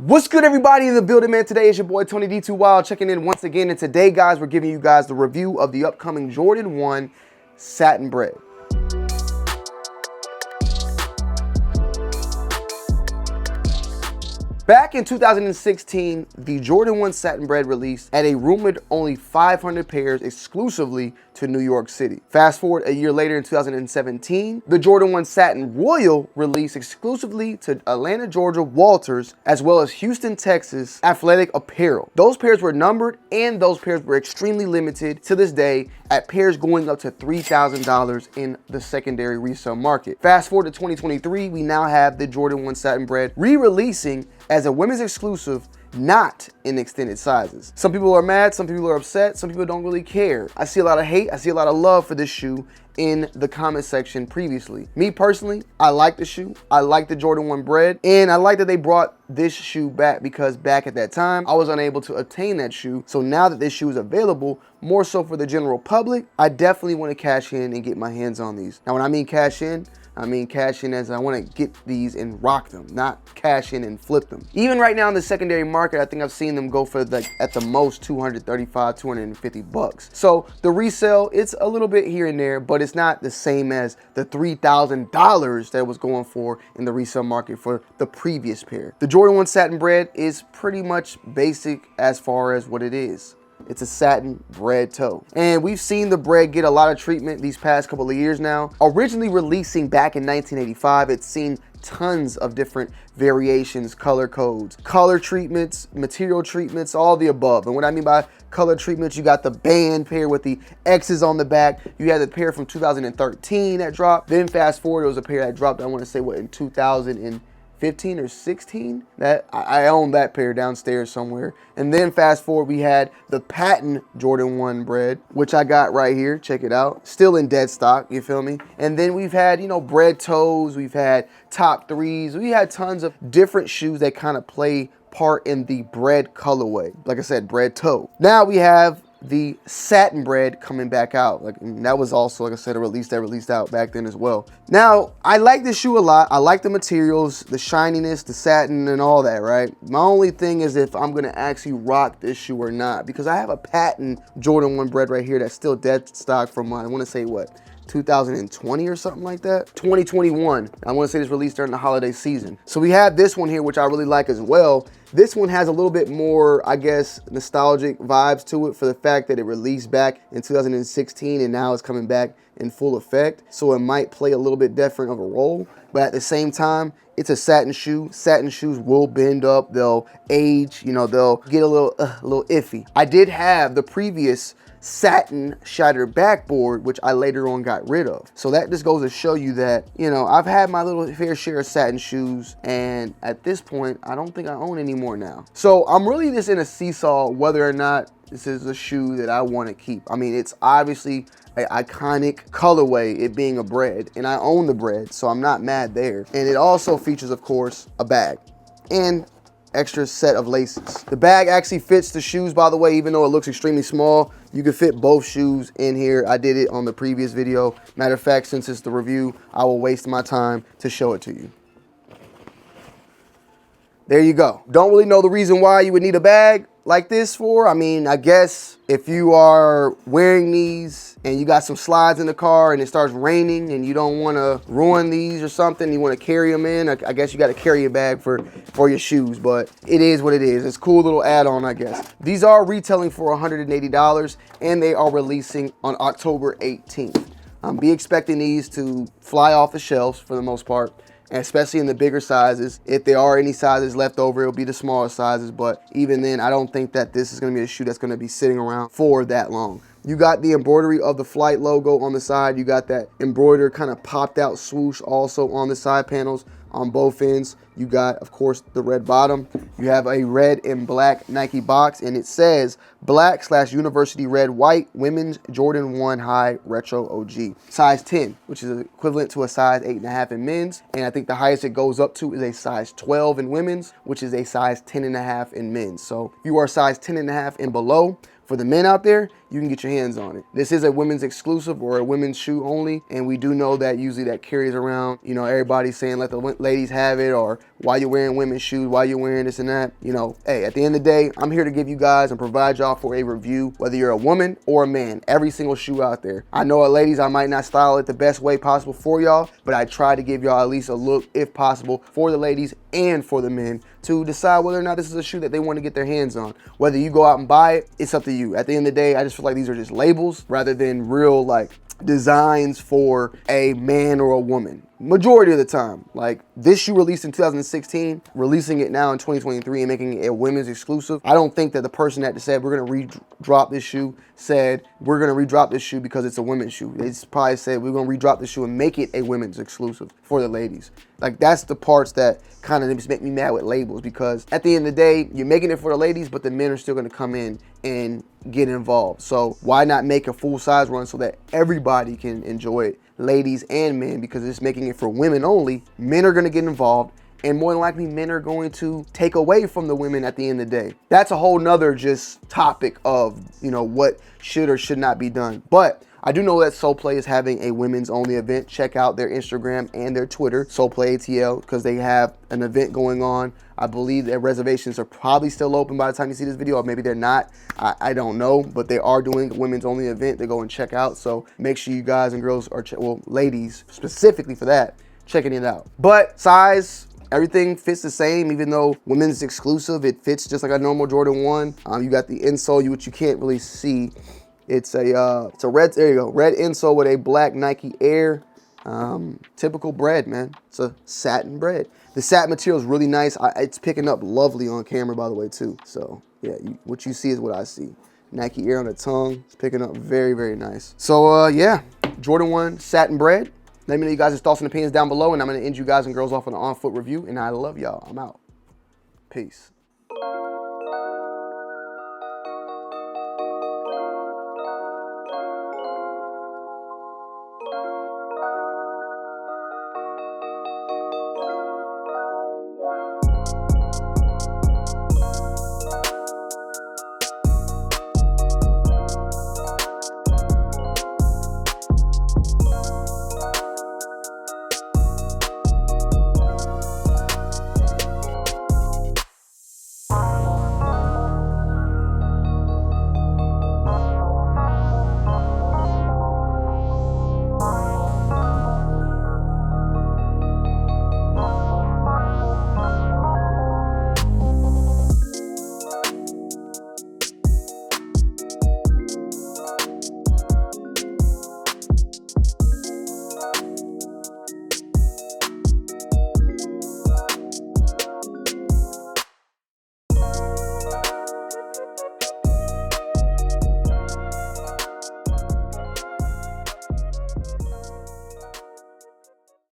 What's good, everybody in the building, man? Today is your boy Tonyd2wild checking in once again, and today, guys, we're giving you guys the review of the upcoming Jordan 1 Satin Bred. Back in 2016, the Jordan 1 Satin Bred released at a rumored only 500 pairs exclusively to New York City. Fast forward a year later in 2017, the Jordan 1 Satin Royal released exclusively to Atlanta, Georgia, Walters, as well as Houston, Texas, Athletic Apparel. Those pairs were numbered and those pairs were extremely limited to this day at pairs going up to $3,000 in the secondary resale market. Fast forward to 2023, we now have the Jordan 1 Satin Bred re-releasing as a women's exclusive, not in extended sizes. Some people are mad, some people are upset, some people don't really care. I see a lot of hate, I see a lot of love for this shoe in the comment section previously. Me personally, I like the shoe. I like the Jordan 1 Bred, and I like that they brought this shoe back because back at that time, I was unable to obtain that shoe. So now that this shoe is available, more so for the general public, I definitely want to cash in and get my hands on these. Now, when I mean cash in as I want to get these and rock them, not cash in and flip them. Even right now in the secondary market, I think I've seen them go for at the most 235, 250 bucks. So the resale, it's a little bit here and there, but it's not the same as the $3,000 that it was going for in the resale market for the previous pair. The Jordan 1 Satin Bred is pretty much basic as far as what it is. It's a satin bred toe. And we've seen the Bred get a lot of treatment these past couple of years now. Originally releasing back in 1985, it's seen tons of different variations, color codes, color treatments, material treatments, all the above. And what I mean by color treatments, you got the band pair with the X's on the back. You had the pair from 2013 that dropped. Then fast forward, it was a pair that dropped, I want to say, what, in 2015 or 16? That I own that pair downstairs somewhere. And then fast forward, we had the patent Jordan 1 Bred, which I got right here. Check it out. Still in dead stock, you feel me? And then we've had, Bred toes. We've had top threes. We had tons of different shoes that kind of play part in the Bred colorway. Like I said, Bred toe. Now we have the Satin Bred coming back out. That was also, like I said, a release that released out back then as well. Now, I like this shoe a lot. I like the materials, the shininess, the satin, and all that, right? My only thing is if I'm gonna actually rock this shoe or not, because I have a patent Jordan 1 Bred right here that's still dead stock from, I wanna say what, 2020 or something like that? 2021. I want to say this released during the holiday season. So we have this one here, which I really like as well. This one has a little bit more, I guess, nostalgic vibes to it for the fact that it released back in 2016 and now it's coming back in full effect. So it might play a little bit different of a role, but at the same time, it's a satin shoe. Satin shoes will bend up, they'll age, they'll get a little iffy. I did have the previous satin shattered backboard, which I later on got rid of. So that just goes to show you that, I've had my little fair share of satin shoes, and at this point, I don't think I own any more now. So I'm really just in a seesaw whether or not this is a shoe that I want to keep. I mean, it's obviously an iconic colorway, it being a Bred, and I own the Bred, so I'm not mad there. And it also features, of course, a bag and extra set of laces. The bag actually fits the shoes, by the way, even though it looks extremely small. You can fit both shoes in here. I did it on the previous video. Matter of fact, since it's the review, I will waste my time to show it to you. There you go. Don't really know the reason why you would need a bag like this for. I mean, I guess if you are wearing these and you got some slides in the car and it starts raining and you don't want to ruin these or something, you want to carry them in, I guess you got to carry a bag for your shoes, but it is what it is. It's a cool little add-on, I guess. These are retailing for $180 and they are releasing on October 18th. Be expecting these to fly off the shelves for the most part, and especially in the bigger sizes. If there are any sizes left over, it'll be the smaller sizes, but even then, I don't think that this is gonna be a shoe that's gonna be sitting around for that long. You got the embroidery of the Flight logo on the side. You got that embroidered kind of popped out swoosh also on the side panels on both ends. You got, of course, the red bottom. You have a red and black Nike box, and it says black/university red white women's Jordan 1 high retro OG. Size 10, which is equivalent to a size 8.5 in men's. And I think the highest it goes up to is a size 12 in women's, which is a size 10.5 in men's. So if you are size 10.5 and below, For the men out there, you can get your hands on it. This is a women's exclusive or a women's shoe only, and we do know that usually that carries around, you know, everybody saying let the ladies have it, or why you're wearing women's shoes, why you're wearing this and that. You know, hey, at the end of the day, I'm here to give you guys and provide y'all for a review, whether you're a woman or a man, every single shoe out there. I know ladies, I might not style it the best way possible for y'all, but I try to give y'all at least a look, if possible, for the ladies and for the men to decide whether or not this is a shoe that they want to get their hands on. Whether you go out and buy it, it's up to you. At the end of the day, I just feel like these are just labels rather than real like designs for a man or a woman. Majority of the time, like this shoe released in 2016, releasing it now in 2023 and making it a women's exclusive. I don't think that the person that said we're gonna redrop this shoe said we're gonna redrop this shoe because it's a women's shoe. They probably said we're gonna redrop this shoe and make it a women's exclusive for the ladies. Like that's the parts that kind of just make me mad with labels, because at the end of the day, you're making it for the ladies, but the men are still gonna come in and get involved. So why not make a full size run so that everybody can enjoy it? Ladies and men, because it's making it for women only. Men are going to get involved, and more than likely men are going to take away from the women at the end of the day. That's a whole nother just topic of, you know, what should or should not be done. But I do know that SoulPlay is having a women's only event. Check out their Instagram and their Twitter, SoulPlay ATL, because they have an event going on. I believe that reservations are probably still open by the time you see this video, or maybe they're not. I don't know, but they are doing a women's only event to go and check out. So make sure you guys and girls are, well, ladies specifically for that, checking it out. But size, everything fits the same, even though women's exclusive, it fits just like a normal Jordan 1. You got the insole, which you can't really see. It's a red, there you go, red insole with a black Nike Air. Typical bread, man. It's a satin bread. The satin material is really nice. It's picking up lovely on camera, by the way, too. So yeah, what you see is what I see. Nike Air on the tongue. It's picking up very, very nice. So yeah, Jordan 1 satin bread. Let me know you guys' thoughts and opinions down below, and I'm gonna end you guys and girls off on an on-foot review. And I love y'all. I'm out. Peace.